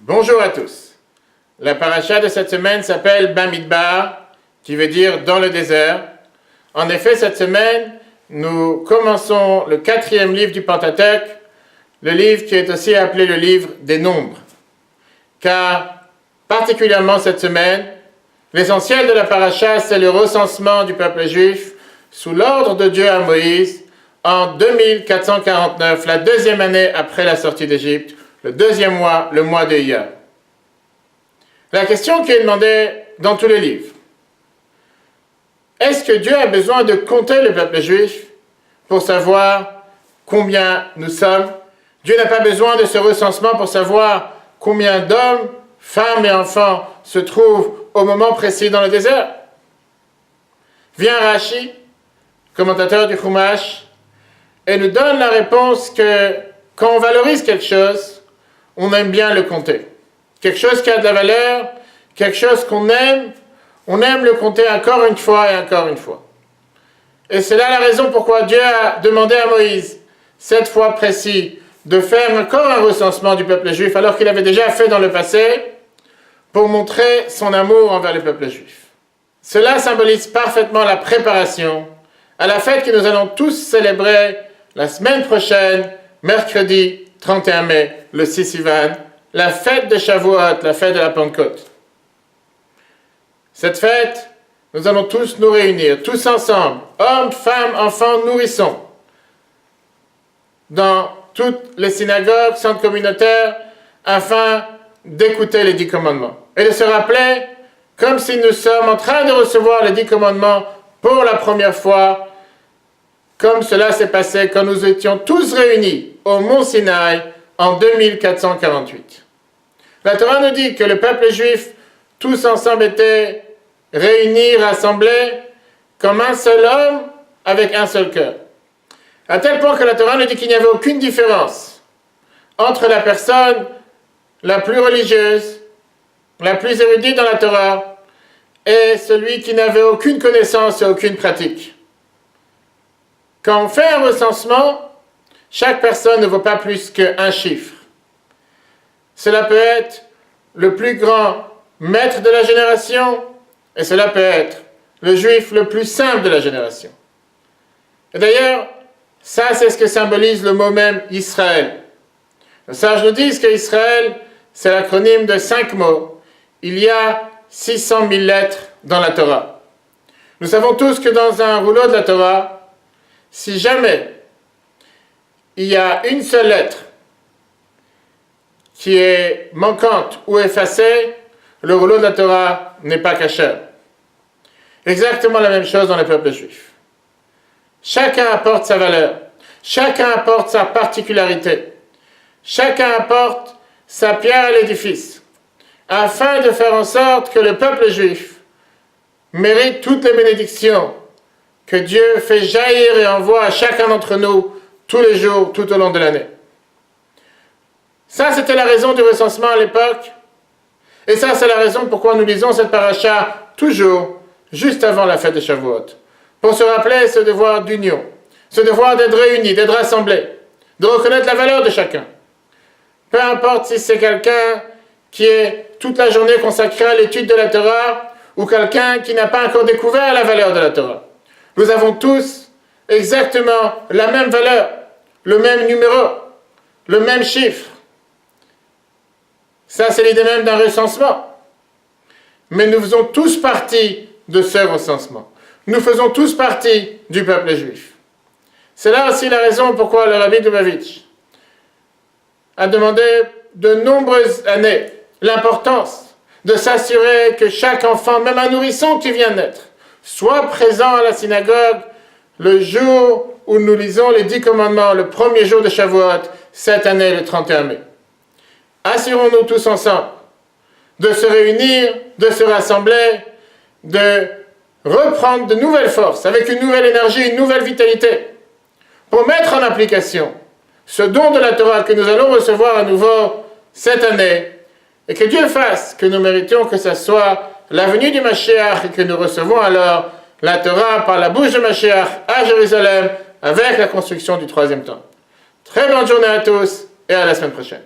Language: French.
Bonjour à tous. La paracha de cette semaine s'appelle Bamidbar, qui veut dire dans le désert. En effet, cette semaine, nous commençons le 4e livre du Pentateuque, le livre qui est aussi appelé le livre des nombres. Car, particulièrement cette semaine, l'essentiel de la paracha, c'est le recensement du peuple juif sous l'ordre de Dieu à Moïse en 2449, la deuxième année après la sortie d'Égypte, le deuxième mois, le mois de Iyar. La question qui est demandée dans tous les livres: est-ce que Dieu a besoin de compter le peuple juif pour savoir combien nous sommes? Dieu n'a pas besoin de ce recensement pour savoir combien d'hommes, femmes et enfants se trouvent au moment précis dans le désert. Vient Rashi, commentateur du Chumash, et nous donne la réponse que quand on valorise quelque chose, on aime bien le compter. Quelque chose qui a de la valeur, quelque chose qu'on aime, on aime le compter encore une fois et encore une fois. Et c'est là la raison pourquoi Dieu a demandé à Moïse, cette fois précis, de faire encore un recensement du peuple juif, alors qu'il avait déjà fait dans le passé, pour montrer son amour envers le peuple juif. Cela symbolise parfaitement la préparation à la fête que nous allons tous célébrer la semaine prochaine, mercredi 31 mai, le 6 Sivan, la fête de Shavuot, la fête de la Pentecôte. Cette fête, nous allons tous nous réunir, tous ensemble, hommes, femmes, enfants, nourrissons, dans toutes les synagogues, centres communautaires, afin d'écouter les 10 commandements. Et de se rappeler, comme si nous sommes en train de recevoir les 10 commandements pour la première fois, comme cela s'est passé quand nous étions tous réunis au Mont Sinaï en 2448. La Torah nous dit que le peuple juif, tous ensemble, étaient réunis, rassemblés, comme un seul homme, avec un seul cœur. À tel point que la Torah nous dit qu'il n'y avait aucune différence entre la personne la plus religieuse, la plus érudite dans la Torah, et celui qui n'avait aucune connaissance et aucune pratique. Quand on fait un recensement, chaque personne ne vaut pas plus qu'un chiffre. Cela peut être le plus grand maître de la génération, et cela peut être le juif le plus simple de la génération. Et d'ailleurs, ça c'est ce que symbolise le mot même Israël. Les sages nous disent qu'Israël, c'est l'acronyme de 5 mots. Il y a 600 000 lettres dans la Torah. Nous savons tous que dans un rouleau de la Torah, si jamais il y a une seule lettre qui est manquante ou effacée, le rouleau de la Torah n'est pas caché. Exactement la même chose dans le peuple juif. Chacun apporte sa valeur, chacun apporte sa particularité, chacun apporte sa pierre à l'édifice, afin de faire en sorte que le peuple juif mérite toutes les bénédictions que Dieu fait jaillir et envoie à chacun d'entre nous tous les jours, tout au long de l'année. Ça, c'était la raison du recensement à l'époque. Et ça, c'est la raison pourquoi nous lisons cette paracha toujours, juste avant la fête de Shavuot. Pour se rappeler ce devoir d'union, ce devoir d'être réunis, d'être rassemblés, de reconnaître la valeur de chacun. Peu importe si c'est quelqu'un qui est toute la journée consacré à l'étude de la Torah, ou quelqu'un qui n'a pas encore découvert la valeur de la Torah. Nous avons tous exactement la même valeur, le même numéro, le même chiffre. Ça, c'est l'idée même d'un recensement. Mais nous faisons tous partie de ce recensement. Nous faisons tous partie du peuple juif. C'est là aussi la raison pourquoi le Rabbi Lubavitch a demandé de nombreuses années l'importance de s'assurer que chaque enfant, même un nourrisson qui vient de naître, soit présent à la synagogue le jour où nous lisons les 10 commandements, le premier jour de Shavuot, cette année, le 31 mai. Assurons-nous tous ensemble de se réunir, de se rassembler, de reprendre de nouvelles forces, avec une nouvelle énergie, une nouvelle vitalité, pour mettre en application ce don de la Torah que nous allons recevoir à nouveau cette année, et que Dieu fasse que nous méritions que ce soit la venue du Mashiach et que nous recevons alors la Torah par la bouche de Mashiach à Jérusalem avec la construction du 3e temple. Très bonne journée à tous et à la semaine prochaine.